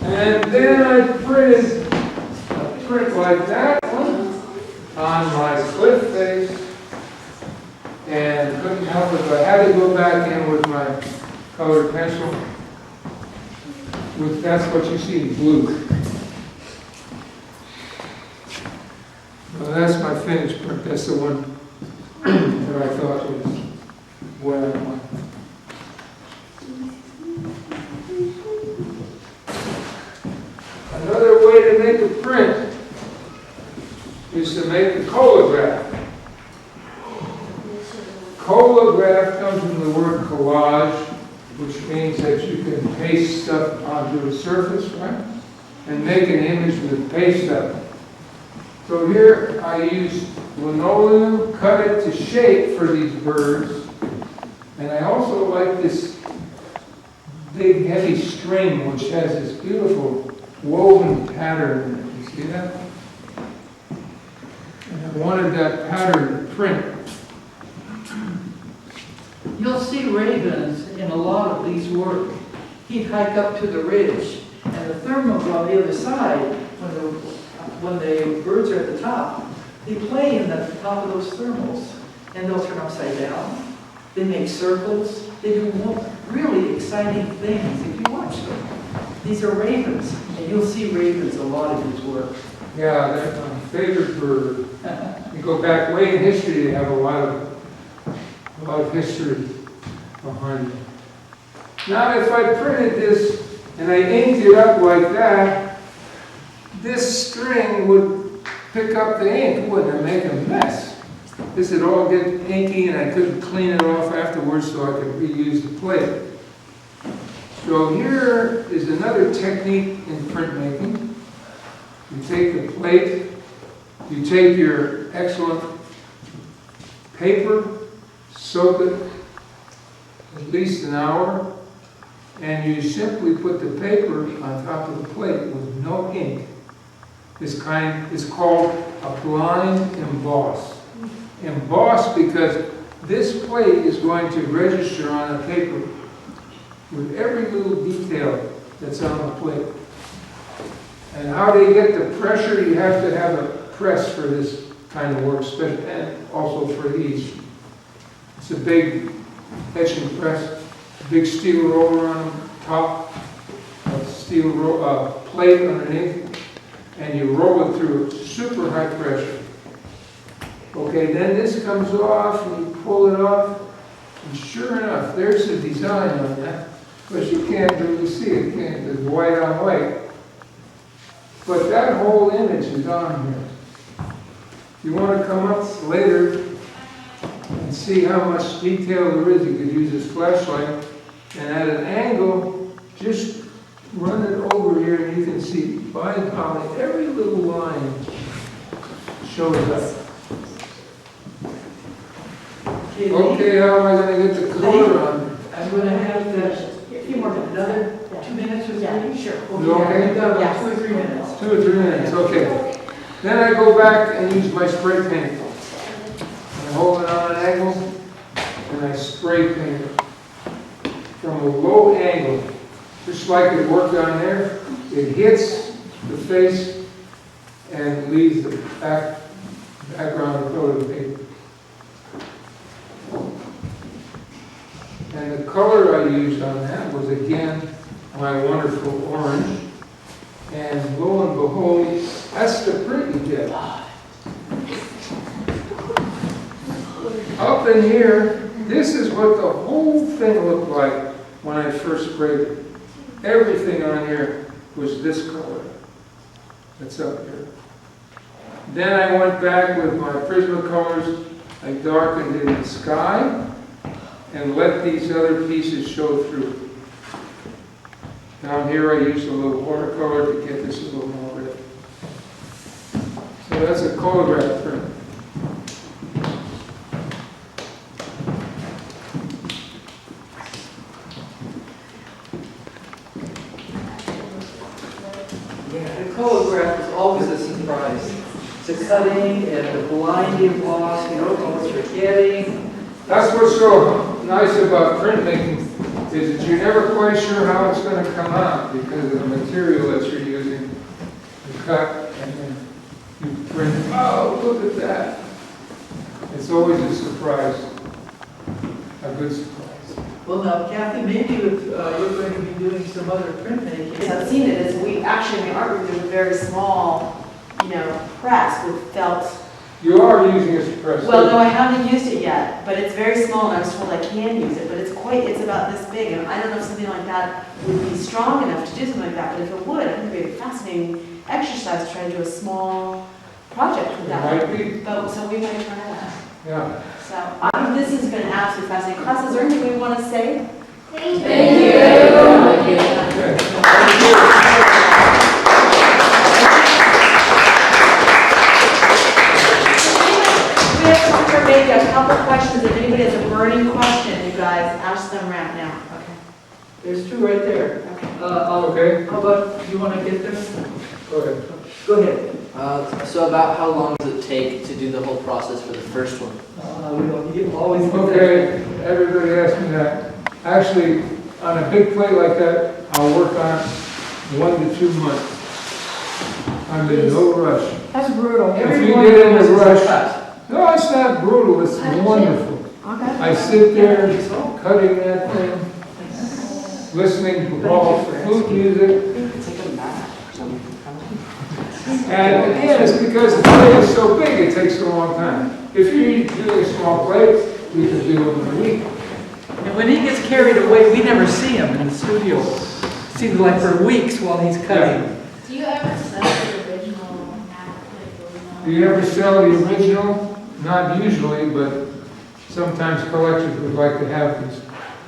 And then I printed a print like that one on my cliff face, and couldn't help it, but I had to go back in with my colored pencil. That's what you see in blue. Well, that's my finished print. That's the one that I thought was what I wanted. Another way to make a print is to make a colograph. Colograph comes from the word collage, which means that you can paste stuff onto a surface, right? And make an image with paste up. So here I use linoleum, cut it to shape for these birds. And I also like this big heavy string, which has this beautiful woven pattern in it. You see that? And I wanted that pattern to print. You'll see ravens in a lot of these work. He'd hike up to the ridge, and the thermals on the other side, when the birds are at the top, they play in the top of those thermals, and they'll turn upside down. They make circles. They do really exciting things if you watch them. These are ravens, and you'll see ravens a lot in his work. Yeah, that's my favorite bird. You go back way in history, they have a lot of history behind it. Now, if I printed this and I inked it up like that, this string would pick up the ink, wouldn't it? Make a mess. This would all get inky and I couldn't clean it off afterwards so I could reuse the plate. So here is another technique in printmaking. You take the plate, you take your excellent paper, soak it at least an hour, and you simply put the paper on top of the plate with no ink. This kind is called a blind emboss. Emboss because this plate is going to register on the paper with every little detail that's on the plate. And how do you get the pressure? You have to have a press for this kind of work, and also for these. It's a big etching press, a big steel roller on top, a steel plate underneath, and you roll it through super high pressure. Okay, then this comes off, and you pull it off, and sure enough, there's the design on that. But you can't really see it, can't? It's white on white. But that whole image is on here. If you want to come up later and see how much detail there is, you could use this flashlight, and at an angle, just run it over here, and you can see by golly, every little line shows up. Okay, how am I going to get the color on? I'm going to have a few more minutes. Another 2 minutes or 3? Yeah, sure. You okay? You've got about 2 or 3 minutes. 2 or 3 minutes, okay. Then I go back and use my spray paint. I hold it on an angle, and I spray paint it from a low angle, just like it worked on there. It hits the face and leaves the background of the paper. And the color I used on that was, again, my wonderful orange. And lo and behold, that's the print you get. Up in here, this is what the whole thing looked like when I first sprayed it. Everything on here was this color that's up here. Then I went back with my Prismacolors. I darkened in the sky and let these other pieces show through. Down here I used a little watercolor to get this a little more red. So that's a colograph print. Yeah, the colograph is always a surprise. The cutting and the blind emboss, you don't know what you're getting. That's what's so nice about printmaking, is that you're never quite sure how it's going to come out because of the material that you're using. You cut and then you print. Oh, look at that. It's always a surprise, a good surprise. Well, now, Kathy, maybe if, you're going to be doing some other printmaking. Yes, I've seen it, is we actually, in the art room, there's a very small, press with felt. You are using a press. Well, no, I haven't used it yet, but it's very small, and I was told I can use it, but it's about this big, and I don't know if something like that would be strong enough to do something like that, but if it would, I think it would be a fascinating exercise to try to do a small project with that. Might be. So we might try that. Yeah. So, this has been an absolutely fascinating class. Is there anything we want to say? Thank you. We have time for maybe a couple questions. If anybody has a burning question, you guys ask them right now. Okay. There's 2 right there. Okay. Okay. How about you want to get this? Go ahead. Go ahead. So about how long does it take to do the whole process for the first one? You always. Okay, everybody asked me that. Actually, on a big plate like that, I'll work on 1 to 2 months. I'm in no rush. That's brutal. If you Everyone get in knows a it's rush, cut. no, it's not brutal, it's wonderful. Okay. I sit there cutting that thing, listening to all flute music. And again, it's because the plate is so big, it takes a long time. If you're doing a small plate, we can do it in a week. And when he gets carried away, we never see him in the studio. Seems like for weeks while he's cutting. Do you ever sell the original Do you ever sell the original? Not usually, but sometimes collectors would like to have these,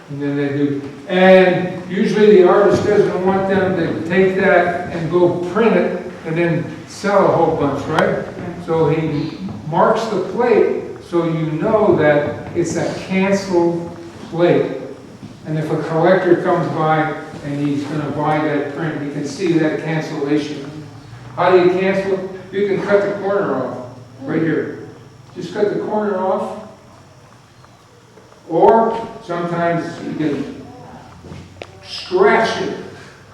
and then they do. And usually the artist doesn't want them to take that and go print it and then sell a whole bunch, right? So he marks the plate so you know that it's a canceled plate. And if a collector comes by and he's going to buy that print, he can see that cancellation. How do you cancel it? You can cut the corner off, right here. Just cut the corner off. Or sometimes you can scratch it.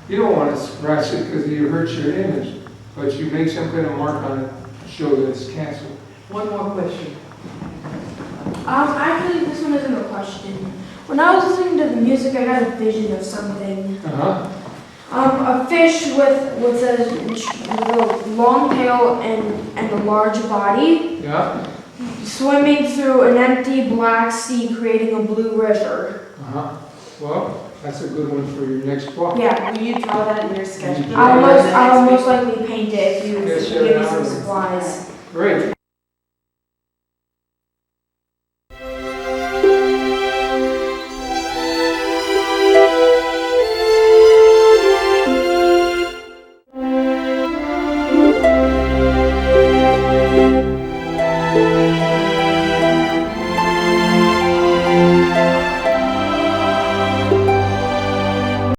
You don't want to scratch it because you hurt your image. But you make some kind of mark on it to show that it's canceled. One more question. Actually, this one isn't a question. When I was listening to the music, I got a vision of something. A fish with a long tail and a large body. Yeah. Swimming through an empty black sea, creating a blue river. Well, that's a good one for your next block. Yeah. Will you draw that in your sketchbook? I'll most likely paint it if you Yes, give me sure. some supplies. Great.